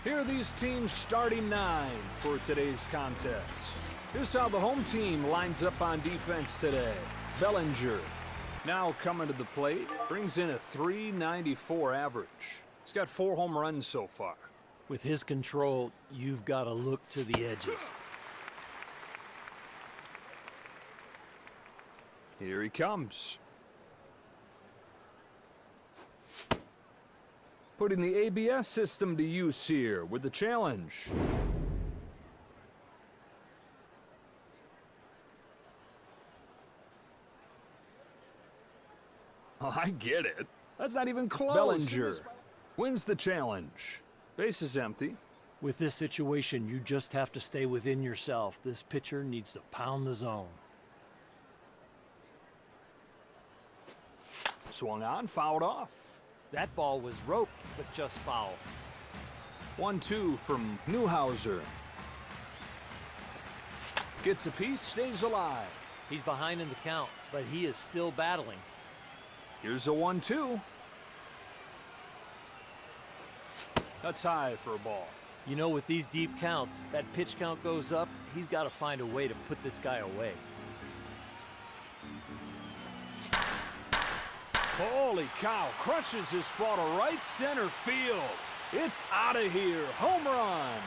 Here are these teams' starting 9 for today's contest. Here's how the home team lines up on defense today. Bellinger, now coming to the plate, brings in a .394 average. He's got 4 home runs so far. With his control, you've got to look to the edges. Here he comes. Putting the ABS system to use here with the challenge. Oh, I get it. That's not even close. Bellinger wins the challenge. Base is empty. With this situation, you just have to stay within yourself. This pitcher needs to pound the zone. Swung on, fouled off. That ball was roped, but just foul. 1-2 from Halnyhaeuser. Gets a piece, stays alive. He's behind in the count, but he is still battling. Here's a 1-2. That's high for a ball. You know, with these deep counts, that pitch count goes up, he's got to find a way to put this guy away. Holy cow, crushes this ball to right center field. It's out of here, home run.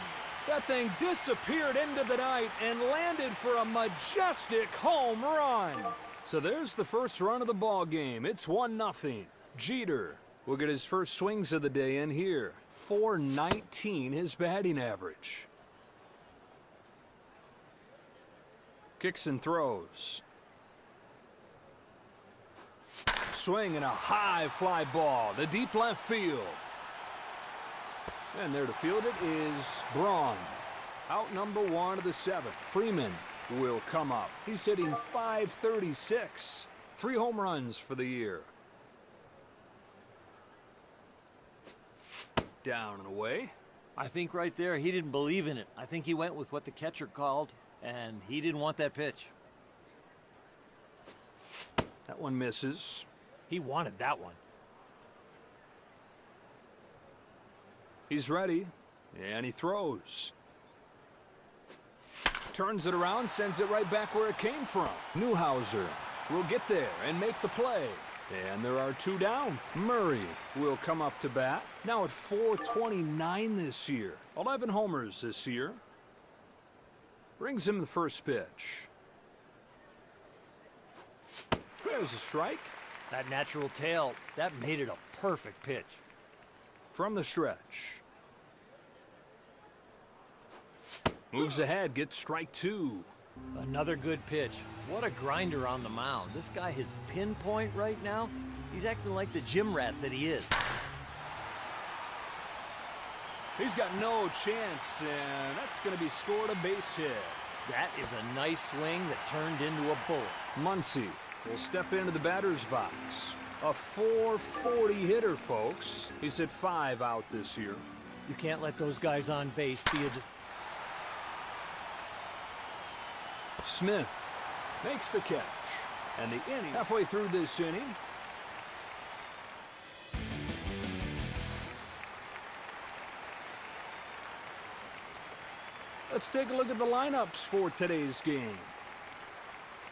That thing disappeared into the night and landed for a majestic home run. So there's the first run of the ball game. It's 1-0. Jeter will get his first swings of the day in here. .419 his batting average. Kicks and throws. Swing and a high fly ball to deep left field. And there to field it is Braun. Out number 1 of the 7th. Freeman will come up. He's hitting .536. 3 home runs for the year. Down and away. I think right there he didn't believe in it. I think he went with what the catcher called, and he didn't want that pitch. That one misses. He wanted that one. He's ready, and he throws. Turns it around, sends it right back where it came from. Halnyhaeuser will get there and make the play. And there are 2 down. Murray will come up to bat. Now at .429 this year. 11 homers this year. Brings him the first pitch. There's a strike. That natural tail, that made it a perfect pitch. From the stretch. Moves ahead, gets strike 2. Another good pitch. What a grinder on the mound. This guy is pinpoint right now. He's acting like the gym rat that he is. He's got no chance, and that's going to be scored a base hit. That is a nice swing that turned into a bullet. Muncy will step into the batter's box. A .440 hitter, folks. He's hit 5 out this year. You can't let those guys on base be a... Smith makes the catch. And the inning halfway through this inning. Let's take a look at the lineups for today's game.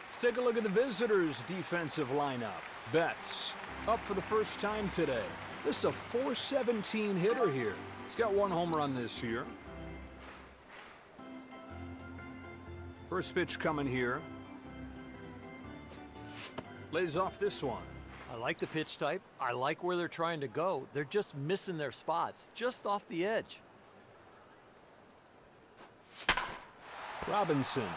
Let's take a look at the visitors' defensive lineup. Betts up for the first time today. This is a .417 hitter here. He's got 1 home run this year. First pitch coming here. Lays off this one. I like the pitch type. I like where they're trying to go. They're just missing their spots, just off the edge. Robinson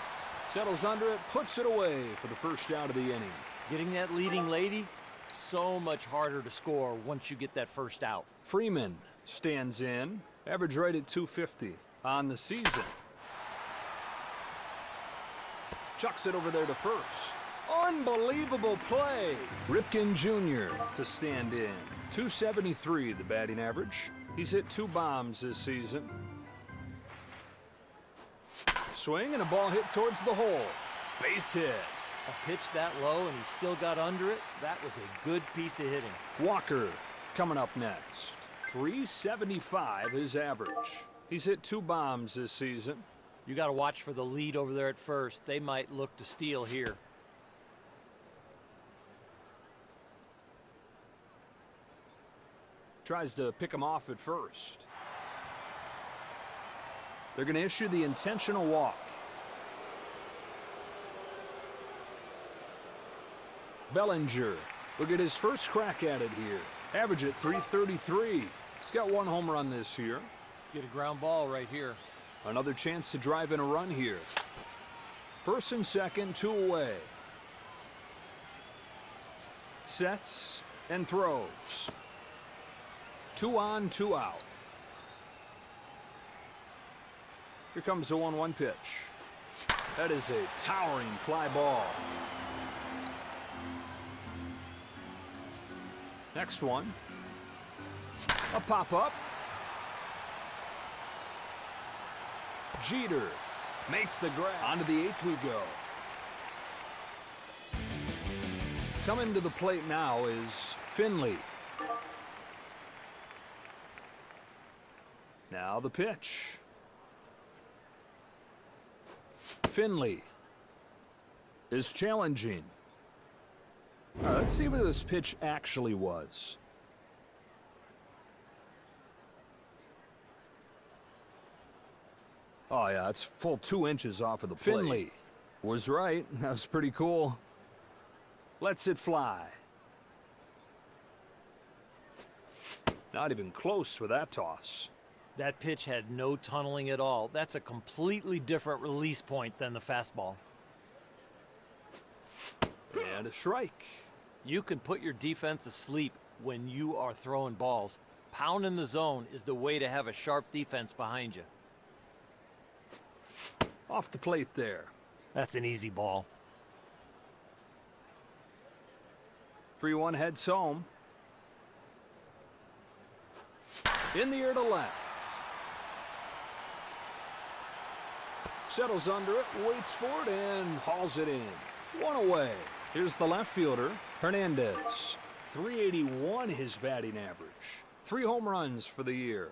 settles under it, puts it away for the first out of the inning. Getting that leading lady, so much harder to score once you get that first out. Freeman stands in. Average rate at .250 on the season. Chucks it over there to first. Unbelievable play. Ripken Jr. to stand in. .273 the batting average. He's hit 2 bombs this season. Swing and a ball hit towards the hole. Base hit. A pitch that low and he still got under it. That was a good piece of hitting. Walker coming up next. .375 his average. He's hit 2 bombs this season. You got to watch for the lead over there at first. They might look to steal here. Tries to pick him off at first. They're going to issue the intentional walk. Bellinger will get his first crack at it here. Average at .333. He's got 1 home run this year. Get a ground ball right here. Another chance to drive in a run here. First and second, 2 away. Sets and throws. 2 on, 2 out. Here comes the 1-1 pitch. That is a towering fly ball. Next one. A pop-up. Jeter makes the grab. On to the 8th we go. Coming to the plate now is Finley. Now the pitch. Finley is challenging. All right, let's see what this pitch actually was. Oh, yeah, it's full 2 inches off of the plate. Finley was right. That was pretty cool. Lets it fly. Not even close with that toss. That pitch had no tunneling at all. That's a completely different release point than the fastball. And a strike. You can put your defense asleep when you are throwing balls. Pounding the zone is the way to have a sharp defense behind you. Off the plate there. That's an easy ball. 3-1 heads home. In the air to left. Settles under it, waits for it, and hauls it in. 1 away. Here's the left fielder, Hernandez. .381 his batting average. 3 home runs for the year.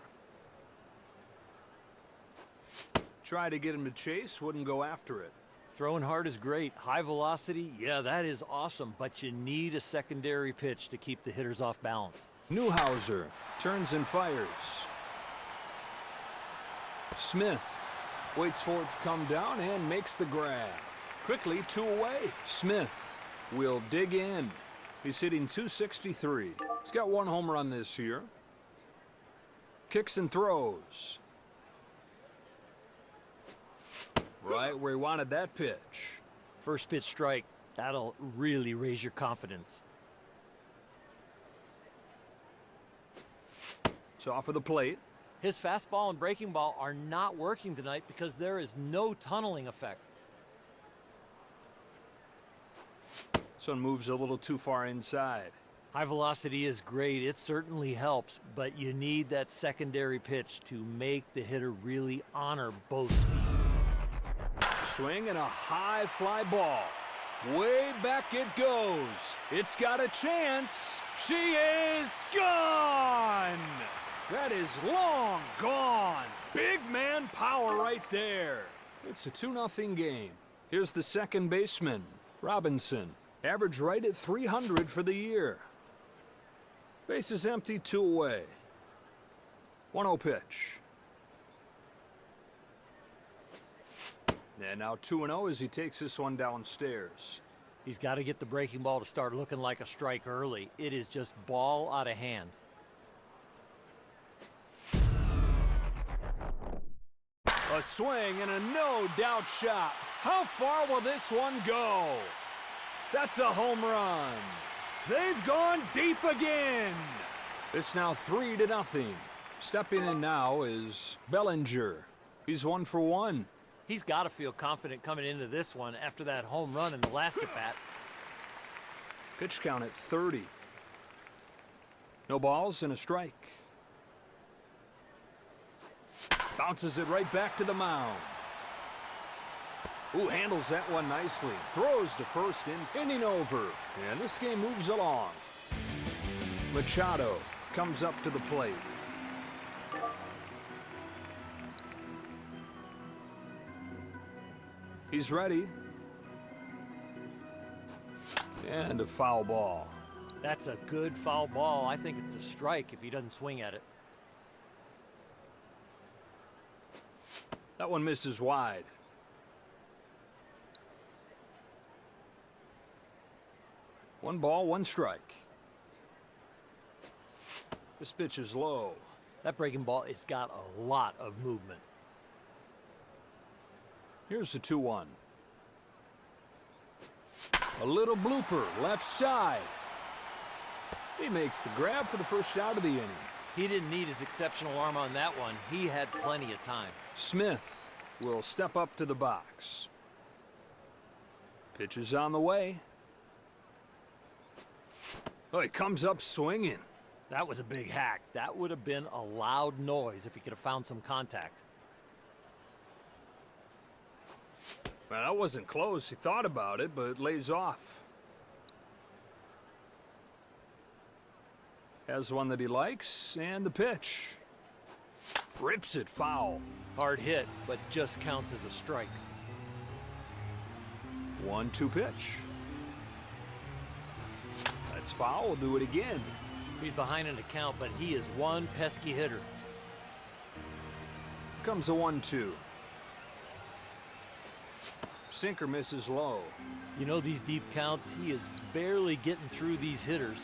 Try to get him to chase, wouldn't go after it. Throwing hard is great. High velocity, yeah, that is awesome. But you need a secondary pitch to keep the hitters off balance. Newhouser turns and fires. Smith waits for it to come down and makes the grab. Quickly, 2 away. Smith will dig in. He's hitting .263. He's got 1 home run this year. Kicks and throws. Right where he wanted that pitch. First pitch strike. That'll really raise your confidence. It's off of the plate. His fastball and breaking ball are not working tonight because there is no tunneling effect. This one moves a little too far inside. High velocity is great. It certainly helps, but you need that secondary pitch to make the hitter really honor both speed. Swing and a high fly ball. Way back it goes. It's got a chance. She is gone. That is long gone. Big man power right there. It's a 2-0 game. Here's the second baseman, Robinson. Average right at .300 for the year. Base is empty, 2 away. 1-0 pitch. And now 2-0 as he takes this one downstairs. He's got to get the breaking ball to start looking like a strike early. It is just ball out of hand. A swing and a no-doubt shot. How far will this one go? That's a home run. They've gone deep again. It's now 3-0. Stepping in now is Bellinger. He's 1 for 1. He's got to feel confident coming into this one after that home run in the last at-bat. Pitch count at 30. No balls and a strike. Bounces it right back to the mound. Ooh, handles that one nicely. Throws to first, inning over. And this game moves along. Machado comes up to the plate. He's ready. And a foul ball. That's a good foul ball. I think it's a strike if he doesn't swing at it. That one misses wide. One ball, one strike. This pitch is low. That breaking ball has got a lot of movement. Here's the 2-1. A little blooper, left side. He makes the grab for the first out of the inning. He didn't need his exceptional arm on that one. He had plenty of time. Smith will step up to the box. Pitch is on the way. Oh, he comes up swinging. That was a big hack. That would have been a loud noise if he could have found some contact. Well, that wasn't close. He thought about it, but lays off. Has one that he likes, and the pitch. Rips it foul. Hard hit, but just counts as a strike. 1-2 pitch. That's foul. We'll do it again. He's behind in the count, but he is one pesky hitter. Comes a 1-2. Sinker misses low. You know, these deep counts, he is barely getting through these hitters.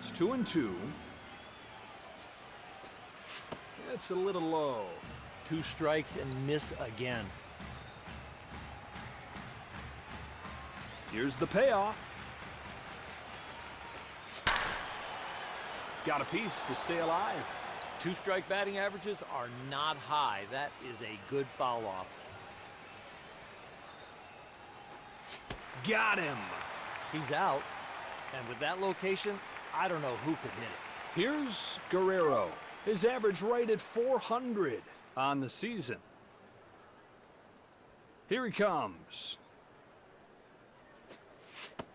It's 2-2. It's a little low. 2 strikes and miss again. Here's the payoff. Got a piece to stay alive. 2 strike batting averages are not high. That is a good foul off. Got him. He's out. And with that location, I don't know who could hit it. Here's Guerrero. His average right at 400 on the season. Here he comes.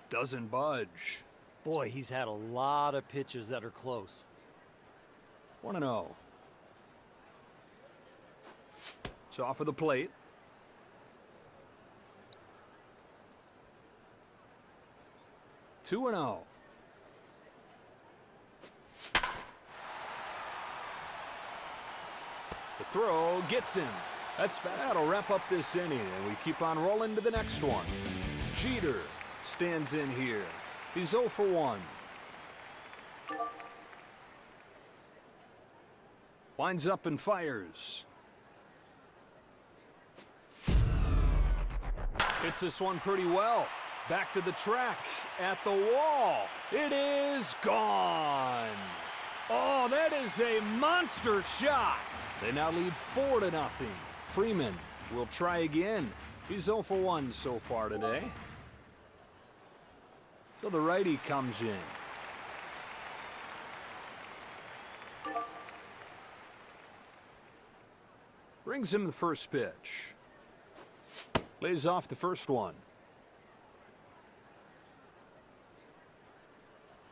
Doesn't budge. Boy, he's had a lot of pitches that are close. 1-0. It's off of the plate. Two and 0. The throw gets him. That'll wrap up this inning, and we keep on rolling to the next one. Jeter stands in here. He's 0 for 1. Winds up and fires. Hits this one pretty well. Back to the track, at the wall. It is gone. Oh, that is a monster shot. They now lead 4-0. Freeman will try again. He's 0 for 1 so far today. So the righty comes in. Brings him the first pitch. Lays off the first one.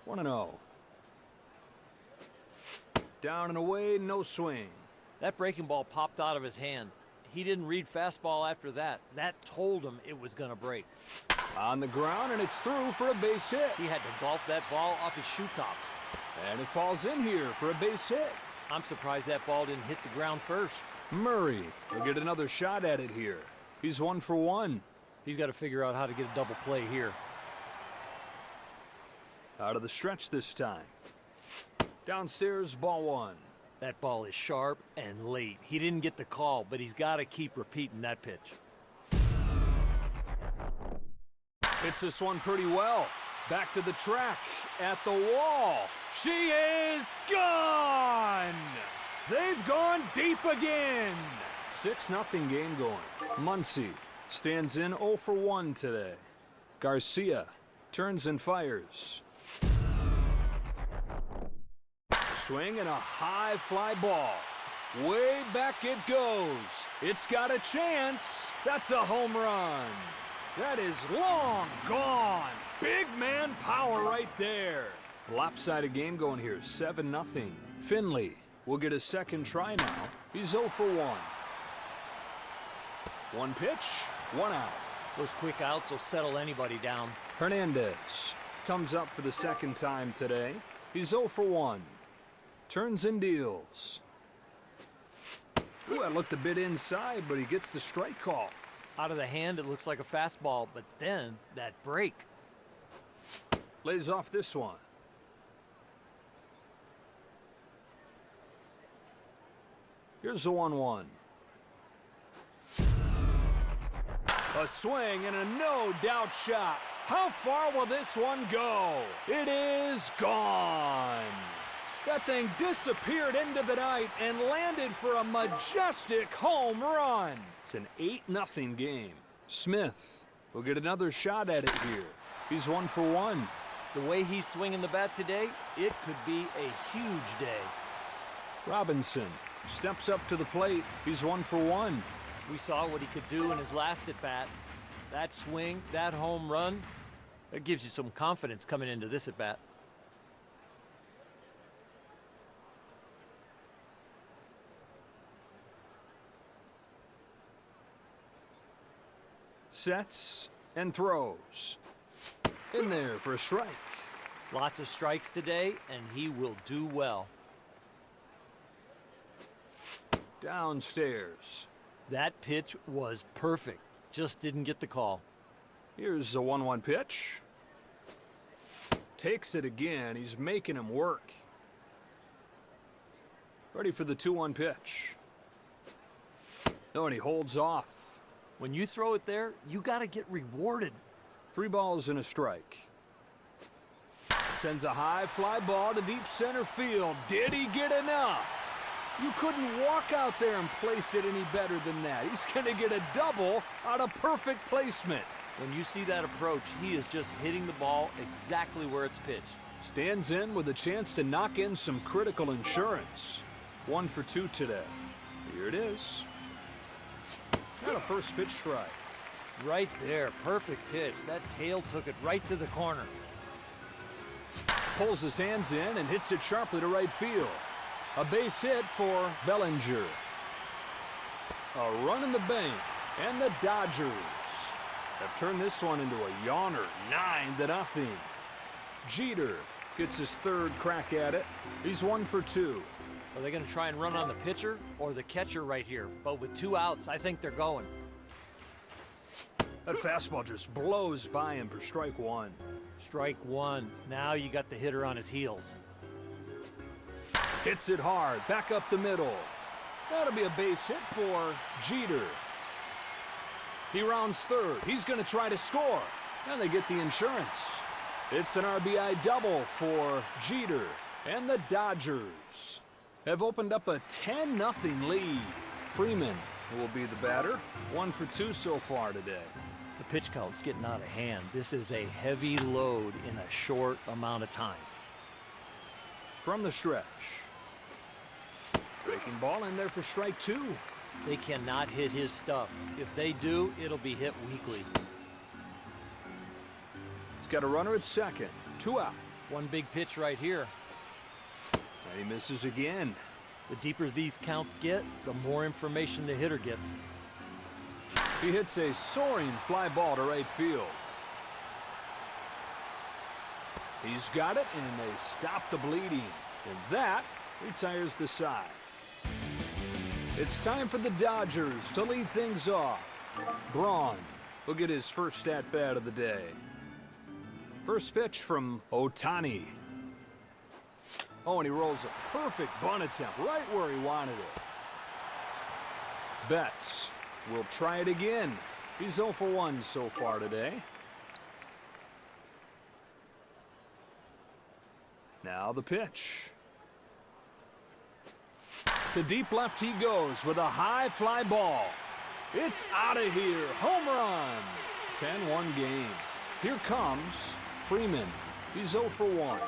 1-0. Down and away, no swing. That breaking ball popped out of his hand. He didn't read fastball after that. That told him it was going to break. On the ground, and it's through for a base hit. He had to golf that ball off his shoe tops. And it falls in here for a base hit. I'm surprised that ball didn't hit the ground first. Murray will get another shot at it here. He's 1 for 1. He's got to figure out how to get a double play here. Out of the stretch this time. Downstairs, ball 1. That ball is sharp and late. He didn't get the call, but he's got to keep repeating that pitch. Hits this one pretty well. Back to the track, at the wall. She is gone! They've gone deep again. 6-0 game going. Muncy stands in 0 for 1 today. Garcia turns and fires. Swing and a high fly ball. Way back it goes. It's got a chance. That's a home run. That is long gone. Big man power right there. Lopsided game going here, 7-0. Finley will get a second try now. He's 0 for 1. One pitch, one out. Those quick outs will settle anybody down. Hernandez comes up for the second time today. He's 0 for 1. Turns and deals. Ooh, that looked a bit inside, but he gets the strike call. Out of the hand, it looks like a fastball, but then that break. Lays off this one. Here's the 1-1. A swing and a no-doubt shot. How far will this one go? It is gone. That thing disappeared into the night and landed for a majestic home run. It's an 8-0 game. Smith will get another shot at it here. He's 1 for 1. The way he's swinging the bat today, it could be a huge day. Robinson steps up to the plate. He's 1 for 1. We saw what he could do in his last at-bat. That swing, that home run, that gives you some confidence coming into this at-bat. Sets and throws. In there for a strike. Lots of strikes today, and he will do well. Downstairs. That pitch was perfect. Just didn't get the call. Here's a 1-1 pitch. Takes it again. He's making him work. Ready for the 2-1 pitch. Oh, and he holds off. When you throw it there, you got to get rewarded. 3 balls and a strike. Sends a high fly ball to deep center field. Did he get enough? You couldn't walk out there and place it any better than that. He's going to get a double out of perfect placement. When you see that approach, he is just hitting the ball exactly where it's pitched. Stands in with a chance to knock in some critical insurance. 1 for 2 today. Here it is. Got a first pitch strike. Right there, perfect pitch. That tail took it right to the corner. Pulls his hands in and hits it sharply to right field. A base hit for Bellinger. A run in the bank, and the Dodgers have turned this one into a yawner, 9-0. Jeter gets his third crack at it. He's 1 for 2. Are they going to try and run on the pitcher or the catcher right here? But with 2 outs, I think they're going. That fastball just blows by him for strike 1. Strike 1. Now you got the hitter on his heels. Hits it hard, back up the middle. That'll be a base hit for Jeter. He rounds third. He's going to try to score. And they get the insurance. It's an RBI double for Jeter. And the Dodgers have opened up a 10-0 lead. Freeman will be the batter. 1 for 2 so far today. The pitch count's getting out of hand. This is a heavy load in a short amount of time. From the stretch. Breaking ball in there for strike 2. They cannot hit his stuff. If they do, it'll be hit weakly. He's got a runner at second. 2 out. One big pitch right here. And he misses again. The deeper these counts get, the more information the hitter gets. He hits a soaring fly ball to right field. He's got it, and they stop the bleeding. And that retires the side. It's time for the Dodgers to lead things off. Braun will get his first at-bat of the day. First pitch from Ohtani. Oh, and he rolls a perfect bunt attempt right where he wanted it. Betts will try it again. He's 0 for 1 so far today. Now the pitch. To deep left he goes with a high fly ball. It's out of here. Home run. 10-1 game. Here comes Freeman. He's 0 for 1.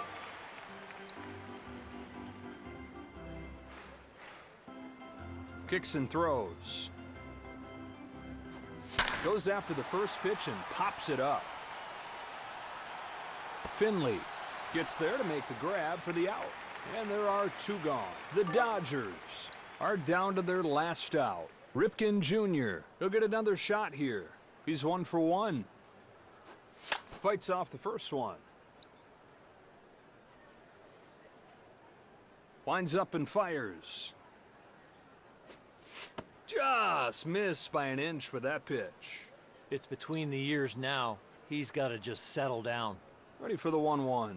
Kicks and throws. Goes after the first pitch and pops it up. Finley gets there to make the grab for the out. And there are 2 gone. The Dodgers are down to their last out. Ripken Jr. He'll get another shot here. He's 1 for 1. Fights off the first one. Winds up and fires. Just missed by an inch with that pitch. It's between the years now. He's got to just settle down. Ready for the 1-1.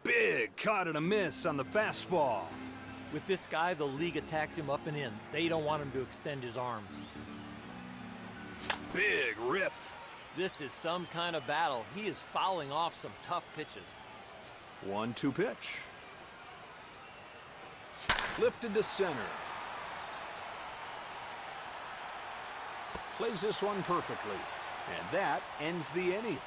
Big cut and a miss on the fastball. With this guy, the league attacks him up and in. They don't want him to extend his arms. Big rip. This is some kind of battle. He is fouling off some tough pitches. 1-2 pitch. Lifted to center. Plays this one perfectly. And that ends the inning.